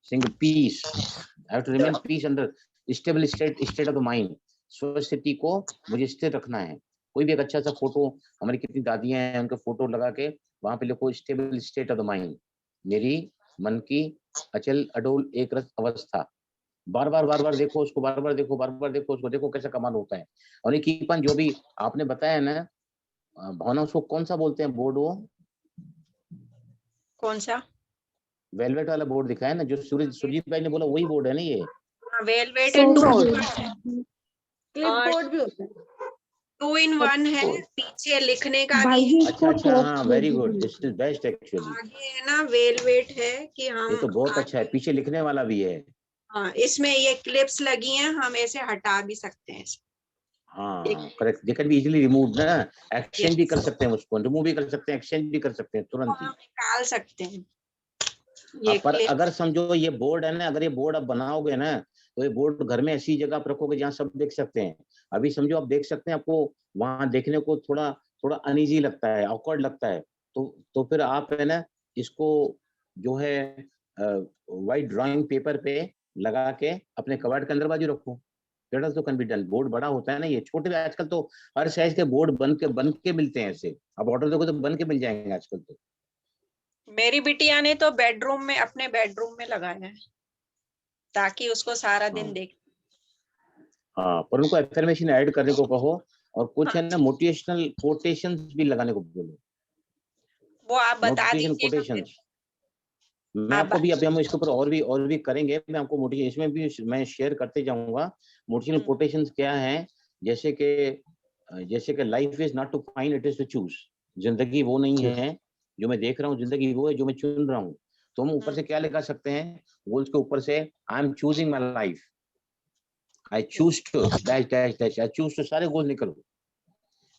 Single peace, I have to remain peace under stable state of the mind. स्वस्थिति को मुझे स्थिर रखना है। कोई भी एक अच्छा सा फोटो, हमारी कितनी दादियां हैं उनके फोटो लगा के वहां पे लिखो stable state of the mind, मेरी मन की अचल अडोल एक रस अवस्था। बार बार देखो उसको, बार बार देखो उसको, देखो कैसा कमाल होता है। और एक कीपन जो भी आपने बताया ना भावना, उसको कौन सा बोलते हैं बोर्ड, वो कौन सा? वेलवेट वाला बोर्ड दिखाया ना जो सुरजीत भाई ने बोला, वही बोर्ड है ना ये? वेलवेट एंड क्लिप और बोर्ड भी होता है। 2 in 1 है, पीछे लिखने का भाई भी जी, है। अच्छा, हाँ, very good, this is best actually. आगे है ना वेलवेट है कि हम ये तो बहुत अच्छा है, पीछे लिखने वाला भी है। हाँ, इसमें ये क्लिप्स लगी हैं, हम ऐसे हटा भी सकते हैं। हाँ correct, they can be easily remove ना, एक्सचेंज भी कर सकते हैं उसको, रिमूव भी कर सकते हैं, एक्सचेंज भी कर सकते हैं तुरंत ही। हम निकाल सकते हैं ये पर clips। अगर समझो ये बोर्ड है ना, अगर ये बोर्ड आप बनाओगे ना तो ये बोर्ड घर में ऐसी जगह पर रखोगे जहाँ सब देख सकते हैं। अभी समझो आप देख सकते हैं, आपको वहां देखने को थोड़ा थोड़ा अनईजी लगता है, ऑकवर्ड लगता है, तो फिर आप है ना इसको जो है व्हाइट ड्राइंग पेपर पे लगा के अपने कबर्ड के अंदर बाजू रखो। That also can be done. Board बड़ा होता है ना, ये छोटे आजकल तो हर साइज के बोर्ड बन के मिलते हैं ऐसे, अब ऑर्डर दोगे तो बन के मिल जाएंगे आजकल तो। मेरी बिटिया ने तो बेडरूम में, अपने बेडरूम में लगाया है ताकि उसको सारा दिन देख। हाँ, पर उनको एफर्मेशन ऐड करने को कहो और कुछ है ना मोटिवेशनल कोटेशंस भी लगाने को बोलो। वो आप बता मोटिवेशन दीजिए। कोटेशंस मैं आप आपको भी, अभी हम इसके ऊपर और भी करेंगे, मैं आपको मोटिवेशन इसमें भी मैं शेयर करते जाऊंगा। मोटिवेशनल कोटेशंस क्या है, जैसे कि life is not to find, it is to choose. जिंदगी वो नहीं है जो मैं देख रहा हूँ, जिंदगी वो है जो मैं चुन रहा हूँ। तो हम ऊपर से क्या लिखा सकते हैं, गोल्स के ऊपर से, I am choosing my life, I choose to dash dash dash, I choose to, सारे गोल निकलो।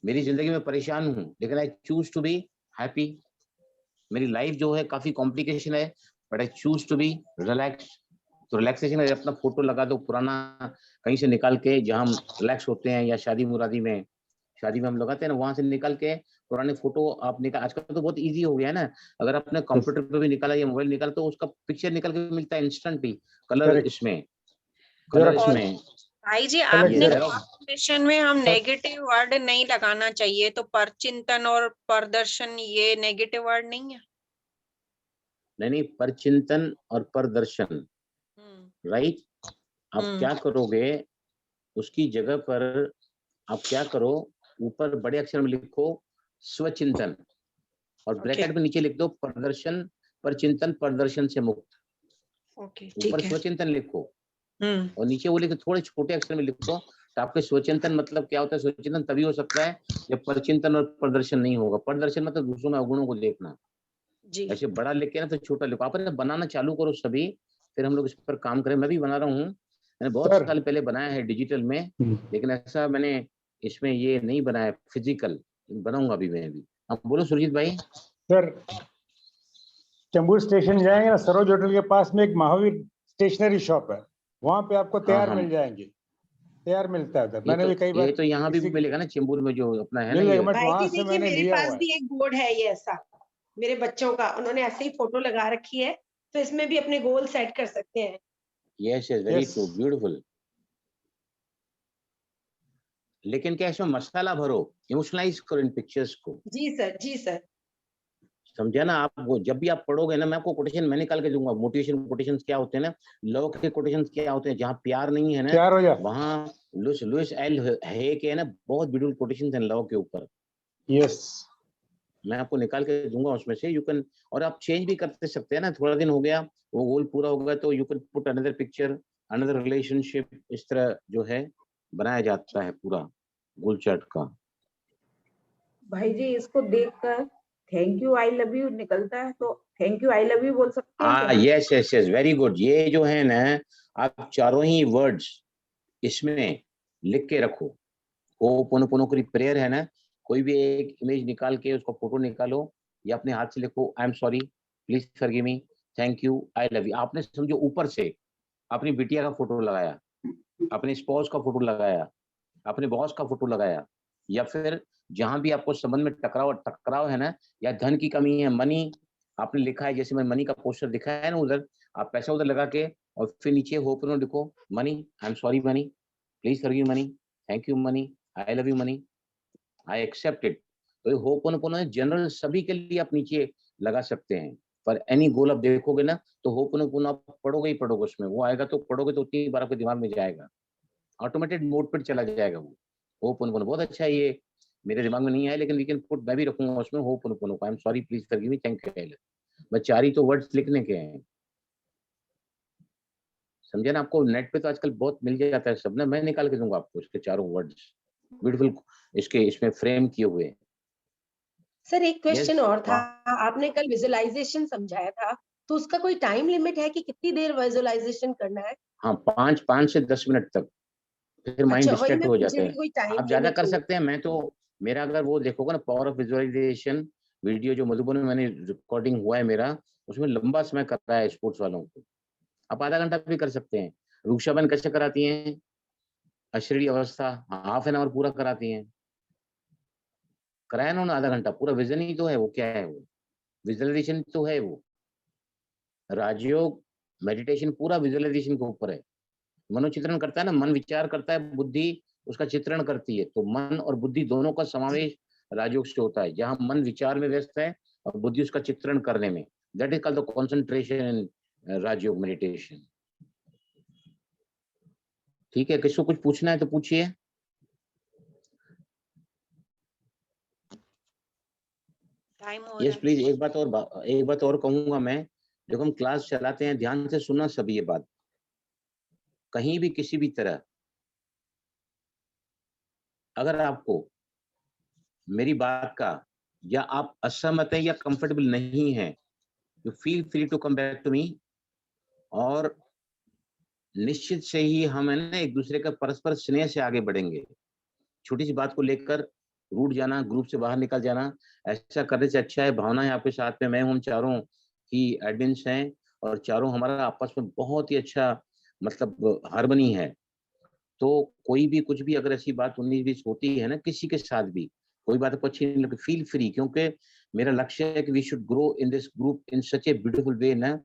मेरी जिंदगी में परेशान हूँ लेकिन I choose to be happy. मेरी लाइफ जो है काफी कॉम्प्लिकेशन है but I choose to be relax. तो रिलैक्सेशन है, अपना फोटो लगा दो पुराना कहीं से निकाल के, जहाँ हम रिलैक्स होते हैं, या शादी में हम लगाते हैं ना, वहां से निकाल के पुराने फोटो आप निकाल। आजकल तो बहुत इजी हो गया है ना, अगर आपने कंप्यूटर पे भी निकाला या मोबाइल निकाला तो उसका पिक्चर निकल के मिलता है इंस्टेंटली, कलर इसमें, कलर इसमें। भाई जी आपने ये क्वेश्चन में हम नेगेटिव वर्ड नहीं लगाना चाहिए, तो परचिंतन और प्रदर्शन ये नेगेटिव वर्ड नहीं है? नहीं, परचिंतन और प्रदर्शन, राइट। आप क्या करोगे उसकी जगह पर, आप क्या करो, ऊपर बड़े अक्षर में लिखो स्वचिंतन और ब्रैकेट में नीचे लिख दो प्रदर्शन, परचिंतन प्रदर्शन से मुक्त। ऊपर स्वचिंतन लिखो और नीचे वो लिखो, थोड़े छोटे अक्षर में लिखो। तो आपके स्वचिंतन मतलब क्या होता है? स्वचिंतन तभी हो सकता है जब परचिंतन और प्रदर्शन नहीं होगा। प्रदर्शन मतलब दूसरों में अवगुणों को देखना जी। ऐसे बड़ा लिखे ना तो छोटा लिखो। आप बनाना चालू करो सभी, फिर हम लोग इस पर काम करें। मैं भी बना रहा हूँ, मैंने बहुत साल पहले बनाया है डिजिटल में, लेकिन ऐसा मैंने इसमें ये नहीं बनाया फिजिकल, बनाऊंगा अभी मैं भी। आप बोलो सुरजीत भाई। सर चेंबूर स्टेशन जाएंगे ना, सरोज होटल के पास में एक महावीर स्टेशनरी शॉप है, वहां पे आपको तैयार मिल जाएंगे, तैयार मिलता है। मैंने भी कई बार, ये तो यहाँ भी मिलेगा ना चेंबूर में जो अपना है ना, ये वहां से मैंने लिया हुआ है। भी एक बोर्ड है ये ऐसा, मेरे बच्चों का, उन्होंने ऐसे ही फोटो लगा रखी है, तो इसमें भी अपने गोल सेट कर सकते हैं। Yes yes, very true, beautiful. लेकिन क्या इसमें मसाला भरो, इमोशनलाइज करो इन पिक्चर्स को। जी सर, जी सर, समझा ना आप? वो जब भी आप पढ़ोगे ना, मैं आपको कोटेशन मैं निकाल के दूंगा। मोटिवेशन कोटेशन क्या होते हैं ना, लव के कोटेशन क्या होते हैं, जहाँ प्यार नहीं है ना वहाँ लुइस एल हे के ना बहुत ब्यूटीफुल कोटेशन है लव के ऊपर। यस, मैं आपको निकाल के दूंगा उसमें से, यू कैन, और आप चेंज भी करते सकते हैं ना। थोड़ा दिन हो गया, वो गोल पूरा हो गया तो you can put another picture, another relationship. इस तरह जो है बनाया जाता है पूरा गोल चार्ट का। भाई जी इसको देखकर thank you I love you निकलता है, तो thank you I love you बोल सकते हैं? Yes yes yes, very good. ये जो है ना, आप चारों ही वर्ड्स इसमें लिख के रखो। होपोनोपोनो की प्रेयर है ना, कोई भी एक इमेज निकाल के उसको फोटो निकालो या अपने हाथ से लिखो, आई am sorry, please forgive me, thank you, I love you. आपने समझो ऊपर से अपनी बिटिया का फोटो लगाया, अपने स्पाउस का फोटो लगाया, अपने बॉस का फोटो लगाया, या फिर जहां भी आपको संबंध में टकराव है ना, या धन की कमी है, मनी आपने लिखा है, जैसे मैं मनी का पोस्टर दिखाया है ना उधर, आप पैसा उधर लगा के और फिर नीचे होप लिखो, money, I am sorry money, please forgive money, thank you money, I love you money, I accept it. तो होपोनोपोनो जनरल सभी के लिए आप नीचे लगा सकते हैं। पर एनी गोल आप देखोगे ना तो होपोनोपोनो आप पढ़ोगे ही पढ़ोगे, उसमें वो आएगा तो पढ़ोगे तो उतनी बार आपके दिमाग में जाएगा, ऑटोमेटेड मोड पर चला जाएगा वो। होपोनोपोनो बहुत अच्छा है, ये मेरे दिमाग में नहीं आया लेकिन वी कैन पुट, मैं भी रखूंगा उसमें ho'oponopono, I am sorry please forgive me, thank you. बस 4 ही तो वर्ड्स लिखने के हैं, समझे ना। आपको नेट पे तो आजकल बहुत मिल जाता है सब ना, मैं निकाल के दूंगा आपको इसके चारों वर्ड्स ब्यूटीफुल, इसके इसमें फ्रेम किए हुए। सर एक क्वेश्चन Yes, और था, वाह। आपने कल विजुअलाइजेशन समझाया था, तो उसका कोई टाइम लिमिट है कि कितनी देर विजुअलाइजेशन करना है? हाँ, 5 से 10 मिनट तक, फिर माइंड अच्छा, वही डिस्ट्रैक्ट मैं हो पूछ जाते रही हैं। थी कोई टाइम आप ज्यादा लिमिट कर हो। सकते हैं, मैं तो, मेरा अगर वो देखोगे ना पावर ऑफ विजुअलाइजेशन वीडियो जो मधुबन में मैंने रिकॉर्डिंग हुआ है मेरा, उसमें लंबा समय कर रहा है स्पोर्ट्स वालों को। आप आधा घंटा भी कर सकते हैं। रूक्षाबेन कैसे कराती हैं, अश्लील अवस्था हाफ एन आवर पूरा कराती हैं, कराया ना उन्होंने आधा घंटा पूरा। विजन ही तो है वो, क्या है वो, विजुअलाइजेशन तो है वो। राजयोग मेडिटेशन पूरा विजुअलाइजेशन के ऊपर है। मनोचित्रण करता है ना, मन विचार करता है, बुद्धि उसका चित्रण करती है, तो मन और बुद्धि दोनों का समावेश राजयोग से होता है, जहां मन विचार में व्यस्त है और बुद्धि उसका चित्रण करने में, that is called the concentration in Rajyoga meditation. ठीक है, किसको कुछ पूछना है तो पूछिए। टाइम हो यस रहा प्लीज, एक बात और कहूंगा मैं, जब हम क्लास चलाते हैं ध्यान से सुनना सभी ये बात, कहीं भी किसी भी तरह अगर आपको मेरी बात का, या आप असहमत है या कंफर्टेबल नहीं है, you feel free to come back to me. और निश्चित से ही हम है ना एक दूसरे का परस्पर स्नेह से आगे बढ़ेंगे। छोटी सी बात को लेकर रूठ जाना, ग्रुप से बाहर निकल जाना, ऐसा करने से अच्छा है भावना है आपके साथ में, मैं हम चारों ही एडमिन्स हैं और चारों हमारा आपस में बहुत ही अच्छा मतलब हार्मनी है। तो कोई भी कुछ भी अगर ऐसी बात 19-20 होती है ना किसी के साथ भी, कोई बात आपको अच्छी नहीं लगती, फील फ्री, क्योंकि मेरा लक्ष्य है कि we should grow in this group in such a beautiful way ना,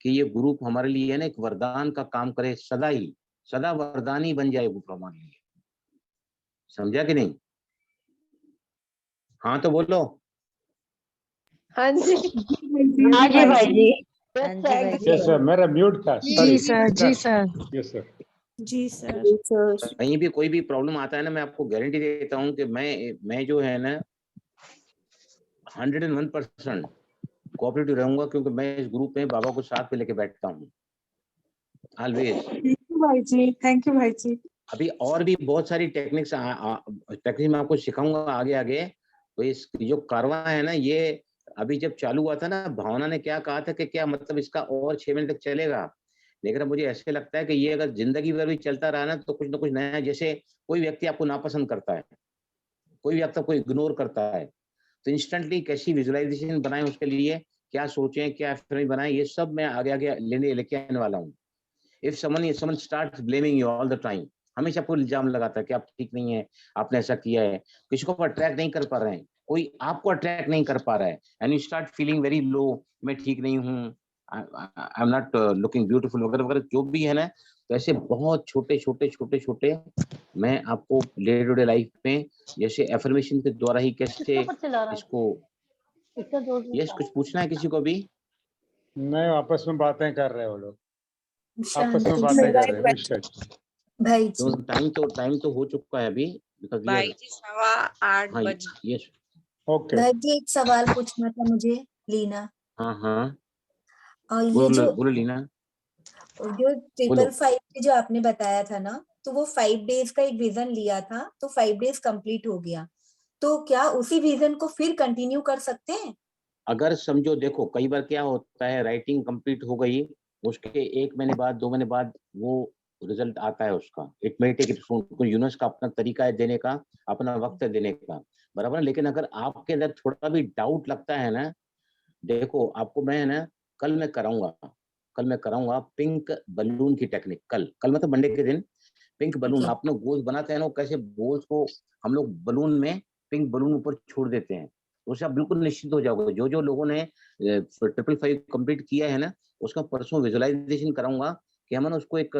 कि ये ग्रुप हमारे लिए है ना एक वरदान का काम करे, सदा ही, सदा वरदान ही बन जाए ग्रुप हमारे लिए। समझा कि नहीं? हाँ तो बोलो। हाँ जी। हाँ जी भाई जी। Yes, हाँ जी sir. भाई जी। यस सर, मेरा म्यूट था, सॉरी। जी सर, जी सर, यस सर। जी सर। कहीं भी कोई भी प्रॉब्लम आता है ना, मैं आपको गारंटी देता हूँ कि मैं जो है ना 101% कोऑपरेटिव रहूंगा, क्योंकि मैं इस ग्रुप में बाबा को साथ में लेके बैठता हूँ ऑलवेज। भाई जी, थैंक यू भाई जी। अभी और भी बहुत सारी टेक्निक्स मैं आपको सिखाऊंगा आगे आगे। तो इस जो कारवां है ना, ये अभी जब चालू हुआ था ना, भावना ने क्या कहा था कि क्या मतलब इसका और 6 महीने तक चलेगा, लेकिन अब मुझे ऐसे लगता है कि ये अगर जिंदगी भर भी चलता रहा ना तो कुछ ना कुछ नया, जैसे कोई व्यक्ति आपको नापसंद करता है, कोई व्यक्ति आपको इग्नोर करता है, तो इंस्टेंटली कैसी विजुअलाइजेशन बनाए उसके लिए, क्या सोचें, क्या फिल्म बनाएं, ये सब मैं आगे आगे लेके आने वाला हूँ। If someone starts blaming you all the time, हमेशा आपको इल्जाम लगाता है कि आप ठीक नहीं है, आपने ऐसा किया है, किसी को अट्रैक्ट नहीं कर पा रहे हैं, कोई आपको अट्रैक्ट नहीं कर पा रहा है, and you start feeling very low, मैं ठीक नहीं हूँ, I am not looking beautiful वगैरह वगैरह जो भी है ना। तो ऐसे बहुत छोटे छोटे छोटे छोटे मैं आपको डे टू डे लाइफ में जैसे एफर्मेशन के द्वारा ही कैसे इसको, यस कुछ पूछना है किसी को भी? नहीं, आपस में बातें कर रहे हैं वो लोग, आपस में शांति बातें से। कर रहे हैं उस भाई जी, टाइम तो हो चुका है अभी, बिकॉज़ वी आर, भाई जी 8:15 हाँ बज। Yes, okay. भाई जी एक सवाल पूछना था मुझे, लीना। हाँ हाँ, और ये बोलो जो बोलो लीना, जो बोलो। 555 जो आपने बताया था ना, तो वो 5 डेज का एक विजन लिया था, तो 5 डेज कंप्लीट हो गया, तो क्या उसी विजन को फिर कंटिन्यू कर सकते हैं? अगर समझो, देखो कई बार क्या होता है, राइटिंग कंप्लीट हो गई, उसके 1 महीने बाद 2 महीने बाद वो रिजल्ट आता है उसका, इट मे टेक, यूनिवर्स का अपना तरीका है देने का, अपना वक्त है देने का, बराबर है? लेकिन अगर आपके अंदर थोड़ा भी डाउट लगता है ना, देखो आपको मैं है ना कल मैं कराऊंगा पिंक बलून की टेक्निक, कल मतलब मंडे के दिन पिंक बलून, ओके। आप लोग गोल्स बनाते हैं ना, कैसे गोल्स को हम लोग बलून में पिंक बलून ऊपर छोड़ देते हैं, तो उससे आप बिल्कुल निश्चित हो जाओगे। जो जो लोगों ने 555 कंप्लीट किया है ना, उसका परसों विजुअलाइजेशन कराऊंगा कि हम ना उसको एक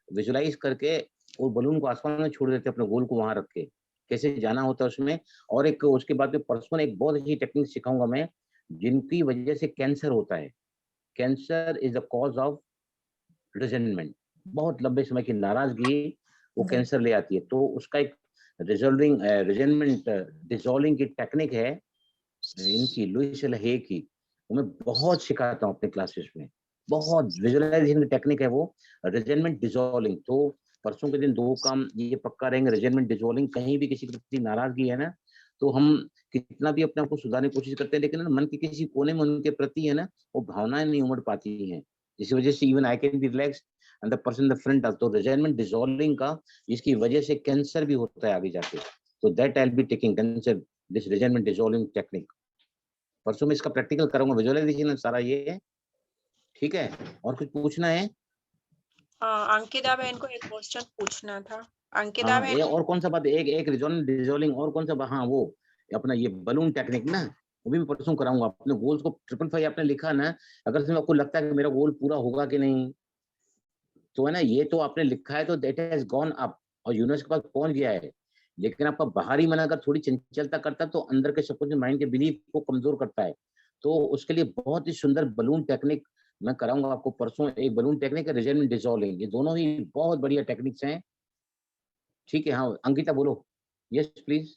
विजुअलाइज करके वो बलून को आसमान में छोड़ देते हैं, अपने गोल को वहां रख के कैसे जाना होता है उसमें। और एक उसके बाद में परसों एक बहुत अच्छी टेक्निक सिखाऊंगा मैं, जिनकी वजह से कैंसर होता है। Cancer is the cause of resentment. बहुत लंबे समय की नाराजगी वो कैंसर ले आती है। तो उसका एक रिजॉल्विंग रिजेंटमेंट डिसॉल्विंग की टेक्निक है इनकी, लुइस एल हे की। वो मैं बहुत सिखाता हूँ अपने क्लासेस में। बहुत विजुअलाइजेशन की टेक्निक है वो, रिजेंटमेंट डिसॉल्विंग। तो परसों के दिन 2 काम ये पक्का रहेंगे, रिजेंटमेंट डिसॉल्विंग। कहीं भी किसी के प्रति नाराजगी है ना, तो हम कितना भी अपने आप को सुधारने की कोशिश करते हैं, लेकिन ना मन के किसी कोने में उनके प्रति है ना वो भावनाएं नहीं उमड़ पाती हैं, जिस वजह से even I can be relax and the person the front. तो रिजेंटमेंट डिसॉल्विंग का इसकी वजह से कैंसर भी होता है आगे जाके। तो that I will be taking cancer this resentment dissolving technique. परसों में इसका प्रैक्टिकल करूंगा, विजुअलाइजेशन सारा ये है। ठीक है, और कुछ पूछना है? अंकिता बहन को एक क्वेश्चन पूछना था। अंकिता हाँ, बहन, ये और कौन सा बात, एक रिजोनेंट डिसॉल्विंग और कौन सा, हाँ वो अपना ये बलून टेक्निक ना, वो भी मैं परसों कराऊंगा। अपने गोल्स को 555 आपने लिखा ना, अगर से आपको लगता है कि मेरा गोल पूरा होगा कि नहीं, तो है ना ये तो आपने लिखा है तो दैट हैज गॉन अप और यूनिवर्स के पास पहुंच गया है। लेकिन आपका बाहरी मन अगर थोड़ी चंचलता करता है तो अंदर के सबकुछ माइंड के बिलीफ को कमजोर करता है। तो उसके लिए बहुत ही सुंदर बलून टेक्निक मैं कराऊंगा आपको परसों। एक बलून टेक्निक है, रिजेंटमेंट डिसॉल्विंग, ये दोनों ही बहुत बढ़िया टेक्निक्स हैं। ठीक है, हाँ अंकिता बोलो। Yes please.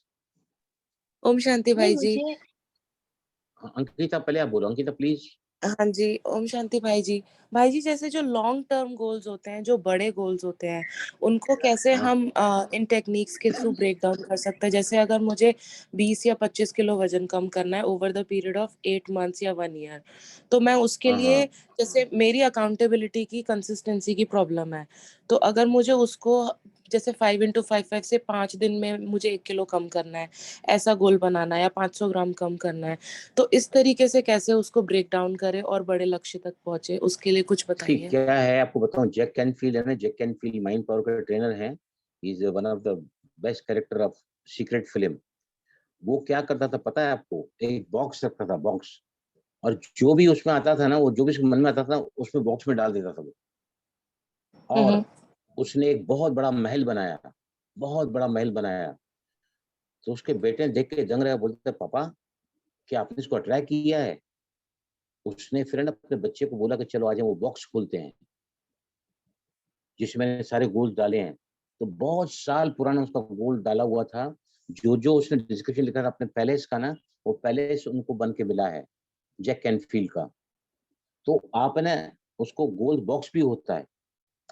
ओम शांति नहीं, भाई जी। मुझे अंकिता पहले आप बोलो, अंकिता प्लीज। हाँ जी, ओम शांति भाई जी। भाई जी, जैसे जो लॉन्ग टर्म गोल्स होते हैं, जो बड़े गोल्स होते हैं, उनको कैसे हाँ हम इन टेक्निक्स के थ्रू ब्रेक डाउन कर सकते हैं? जैसे अगर मुझे 20 या 25 किलो वजन कम करना है over the period of 8 months या 1 ईयर, तो मैं उसके हाँ लिए, हाँ जैसे मेरी अकाउंटेबिलिटी की कंसिस्टेंसी की प्रॉब्लम है, तो अगर मुझे उसको जैसे 5 into 5 से 5 दिन में मुझे 1 किलो कम करना है, ऐसा गोल बनाना है, या 500 ग्राम कम करना है, तो इस तरीके से कैसे उसको ब्रेक डाउन करें और बड़े लक्ष्य तक पहुंचे, उसके लिए कुछ ठीक, बताइए। क्या है आपको बताऊं, जैक कैनफील्ड है ना, जैक कैनफील्ड माइंड पावर का ट्रेनर है। Is one of the best character of secret film. वो क्या करता था पता है आपको, एक बॉक्स रखता था, बॉक्स, और जो भी उसमें आता था ना, वो जो भी उसके मन में आता था उसमें बॉक्स में डाल देता था वो। और उसने एक बहुत बड़ा महल बनाया, बहुत बड़ा महल बनाया। तो उसके बेटे ने देख के दंग रहा, बोलते पापा क्या आपने इसको अट्रैक्ट किया है? उसने फिर ना अपने बच्चे को बोला कि चलो आज हम वो बॉक्स खोलते हैं जिसमें मैंने सारे गोल्स डाले हैं। तो बहुत साल पुराना उसका गोल्ड डाला हुआ था। जो जो उसने डिस्क्रिप्शन लिखा था अपने पैलेस का ना, वो पैलेस उनको बन के मिला है, जैक कैनफील्ड का। तो आप है ना, उसको गोल्ड बॉक्स भी होता है,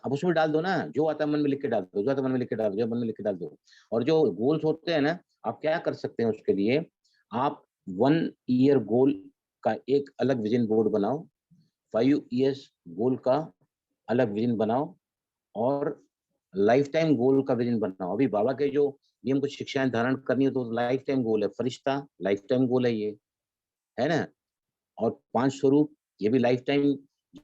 अब उसमें डाल दो ना, जो आता है मन में लिख के डाल दो, जो आता है मन में लिख के डाल दो, जो मन में लिख के डाल दो। और जो गोल्स होते हैं ना, आप क्या कर सकते हैं उसके लिए, आप 1 ईयर गोल का एक अलग विजन बोर्ड बनाओ, 5 ईयर्स गोल का अलग विजन बनाओ, और लाइफ टाइम गोल का विजन बनाओ। अभी बाबा के जो ये हमको शिक्षाएं धारण करनी हो तो लाइफ टाइम गोल है, फरिश्ता लाइफ टाइम गोल है ये, है ना। और 5 स्वरूप, ये भी लाइफ टाइम।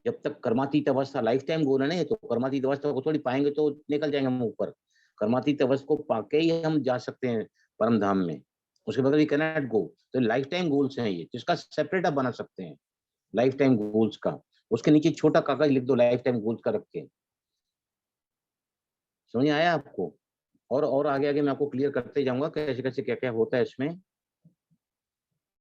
जब तक कर्मातीत अवस्था लाइफ टाइम गोल है ना, तो कर्मातीत अवस्था को थोड़ी पाएंगे तो निकल जाएंगे हम ऊपर। कर्मातीत अवस्था को पाके ही हम जा सकते हैं परम धाम में, उसके बगैर वी कैन नॉट गो। तो लाइफ टाइम गोल्स हैं ये, जिसका सेपरेट आप बना सकते हैं लाइफ टाइम गोल्स का। उसके नीचे छोटा कागज लिख दो लाइफ टाइम गोल्स का रख के। समझ आया आपको? और आगे आगे मैं आपको क्लियर करते जाऊंगा कैसे कैसे क्या क्या होता है इसमें।